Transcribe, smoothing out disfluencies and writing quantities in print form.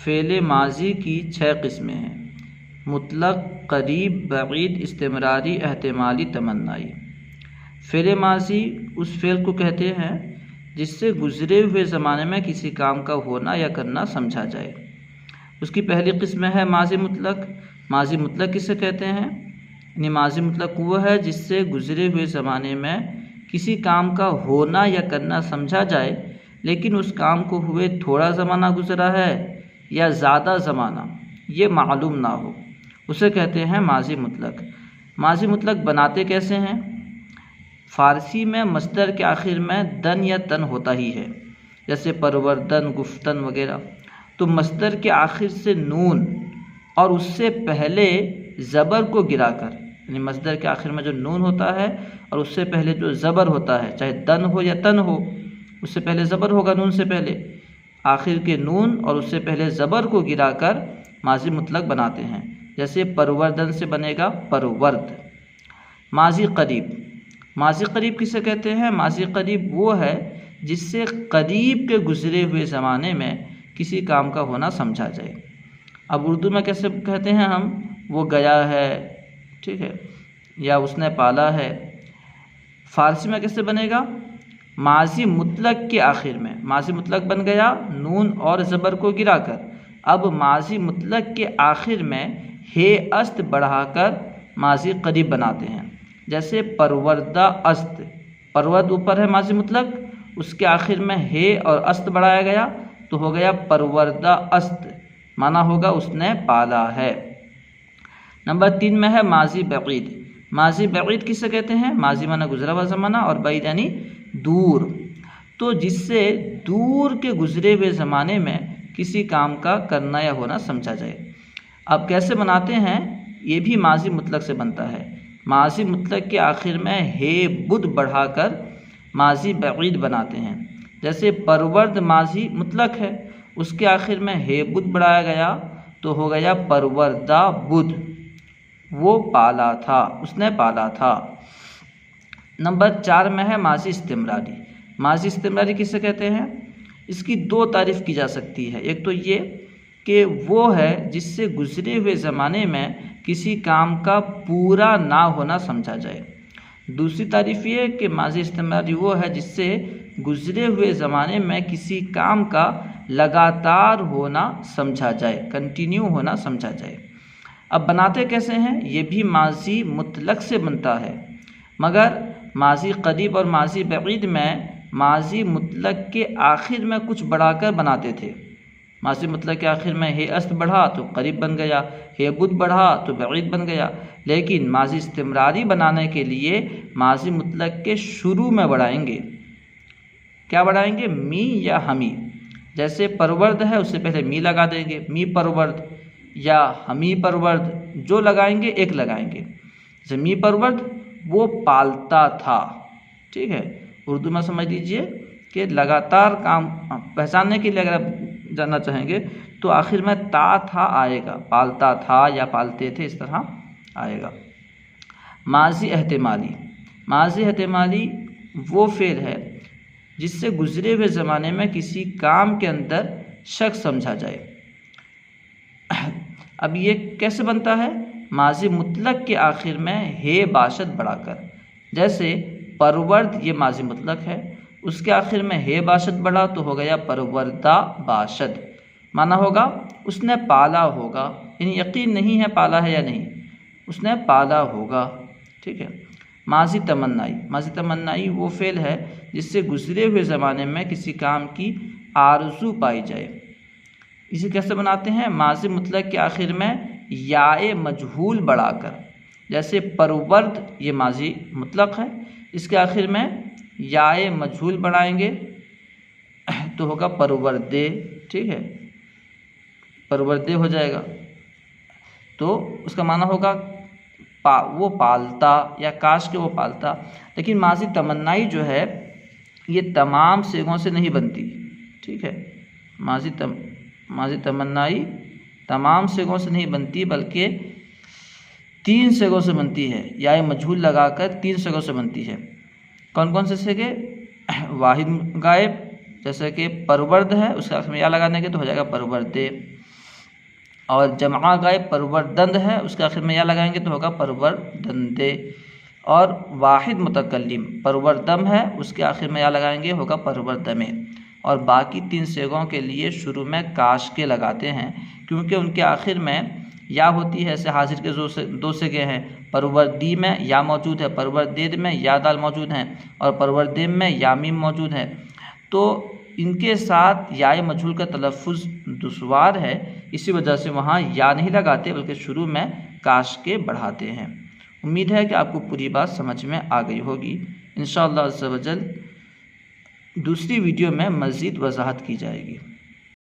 Fail माजी की 6 किस्में हैं। मुतलक, करीब, बईद, इस्तिमरारी, एहतिमाली, तमन्नाई। फ़ेल माजी उस फ़ेल को कहते हैं जिससे गुज़रे हुए ज़माने में किसी काम का होना या करना समझा जाए। उसकी पहली किस्म है माजी मुतलक। माजी मुतलक किसे कहते हैं? यानी माजी मुतलक वो है जिससे गुज़रे हुए ज़माने में किसी काम का होना या करना समझा जाए, लेकिन उस काम को हुए थोड़ा ज़माना गुज़रा है या ज़्यादा ज़माना ये मालूम ना हो, उसे कहते हैं माजी मुतलक। माजी मुतलक बनाते कैसे हैं? फ़ारसी में मस्दर के आखिर में दन या तन होता ही है, जैसे परवरदन, गुफ्तन वगैरह। तो मस्दर के आखिर से नून और उससे पहले ज़बर को गिराकर, यानी मस्दर के आखिर में जो नून होता है और उससे पहले जो ज़बर होता है, चाहे दन हो या तन हो, उससे पहले ज़बर होगा नून से पहले, आखिर के नून और उससे पहले ज़बर को गिराकर माजी मुतलक बनाते हैं। जैसे परवरदन से बनेगा परवर्द। माजी करीब। माजी करीब किसे कहते हैं? माजी करीब वो है जिससे करीब के गुज़रे हुए ज़माने में किसी काम का होना समझा जाए। अब उर्दू में कैसे कहते हैं हम? वो गया है, ठीक है, या उसने पाला है। फ़ारसी में कैसे बनेगा? माजी मुतलक के आखिर में, माजी मुतलक बन गया नून और ज़बर को गिराकर। अब माजी मुतलक के आखिर में हे अस्त बढ़ाकर माजी करीब बनाते हैं। जैसे परवरदा अस्त, परवद ऊपर है माजी मुतलक, उसके आखिर में हे और अस्त बढ़ाया गया तो हो गया परवरदा अस्त, माना होगा उसने पाला है। नंबर 3 में है माजी बईद। माजी बईद किसे कहते हैं? माजी माना गुजरा हुआ ज़माना और बईद यानी दूर। तो जिससे दूर के गुजरे हुए ज़माने में किसी काम का करना या होना समझा जाए। अब कैसे बनाते हैं? ये भी माजी मुतलक से बनता है। माजी मुतलक के आखिर में हे बुद बढ़ाकर माजी बईद बनाते हैं। जैसे परवर्द माजी मुतलक है, उसके आखिर में हे बुद बढ़ाया गया तो हो गया परवरदा बुद, वो पाला था, उसने पाला था। नंबर 4 में है माजी इस्तिमरारी। माजी इस्तिमरारी किसे कहते हैं? इसकी 2 तारीफ़ की जा सकती है। एक तो ये कि वो है जिससे गुज़रे हुए ज़माने में किसी काम का पूरा ना होना समझा जाए। दूसरी तारीफ़ ये कि माजी इस्तिमरारी वो है जिससे गुज़रे हुए ज़माने में किसी काम का लगातार होना समझा जाए, कंटिन्यू होना समझा जाए। अब बनाते कैसे हैं? ये भी माजी मुतलक से बनता है, मगर माजी करीब और माजी बईद में माजी मुतलक के आखिर में कुछ बढ़ाकर बनाते थे। माजी मुतलक के आखिर में हे अस्त बढ़ा तो करीब बन गया, हे बुद बढ़ा तो बईद बन गया। लेकिन माजी इस्तिमरारी बनाने के लिए माजी मुतलक के शुरू में बढ़ाएंगे। क्या बढ़ाएंगे? मी या हमी। जैसे परवर्द है उससे पहले मी लगा देंगे, मी परवर्द, या हमी परवर्द, जो लगाएंगे एक लगाएंगे। जैसे मी परवर्द वो पालता था, ठीक है। उर्दू में समझ लीजिए कि लगातार काम पहचानने के लिए अगर आप जानना चाहेंगे तो आखिर में ता था आएगा, पालता था या पालते थे, इस तरह आएगा। माजी एहतिमाली। माजी एहतिमाली वो फ़ेल है जिससे गुज़रे हुए ज़माने में किसी काम के अंदर शक समझा जाए। अब ये कैसे बनता है? माजी मुतलक के आखिर में हे बाशद बढ़ाकर। जैसे परवर्द ये माजी मुतलक है, उसके आखिर में हे बाशद बढ़ा तो हो गया परवर्दा बाशद, माना होगा उसने पाला होगा, यानी यकीन नहीं है पाला है या नहीं, उसने पाला होगा, ठीक है। माजी तमन्नाई। माजी तमन्नाई वो फ़ेल है जिससे गुज़रे हुए ज़माने में किसी काम की आरज़ू पाई जाए। इसे कैसे बनाते हैं? माजी मुतलक के आखिर में याए मजहूल बढ़ाकर। जैसे परवर्द ये माजी मुतलक है, इसके आखिर में याए मजहूल बढ़ाएंगे तो होगा परवर्दे, ठीक है, परवर्दे हो जाएगा। तो उसका माना होगा वो पालता, या काश के वो पालता। लेकिन माजी तमन्नाई जो है ये तमाम सिगों से नहीं बनती, ठीक है। माजी तमन्नाई तमाम सिगों से नहीं बनती, बल्कि 3 सिगों से बनती है। या मजहूल लगाकर 3 सिगों से बनती है। कौन कौन से सिगे? वाहिद गायब, जैसे कि परवर्द है, उसके आखिर में या लगाने के तो हो जाएगा परवर्दे। और जमा गायब परवरदंद है, उसके आखिर में या लगाएंगे तो होगा परवरदंदे। और वाहिद मुतकल्लिम परवरदम है, उसके आखिर में या लगाएंगे होगा परवरदमे। और बाकी 3 सेगों के लिए शुरू में काश के लगाते हैं, क्योंकि उनके आखिर में या होती है। ऐसे हाजिर के 2 सेगे हैं, परवरदी में या मौजूद है, परवरदेद में या दाल मौजूद हैं, और परवरदिम में या मीम मौजूद है। तो इनके साथ याए मजहूल का तलफ़ुज़ दुश्वार है, इसी वजह से वहाँ या नहीं लगाते बल्कि शुरू में काश के बढ़ाते हैं। उम्मीद है कि आपको पूरी बात समझ में आ गई होगी। इंशाअल्लाह अज़्ज़ा वजल दूसरी वीडियो में मज़ीद वज़ाहत की जाएगी।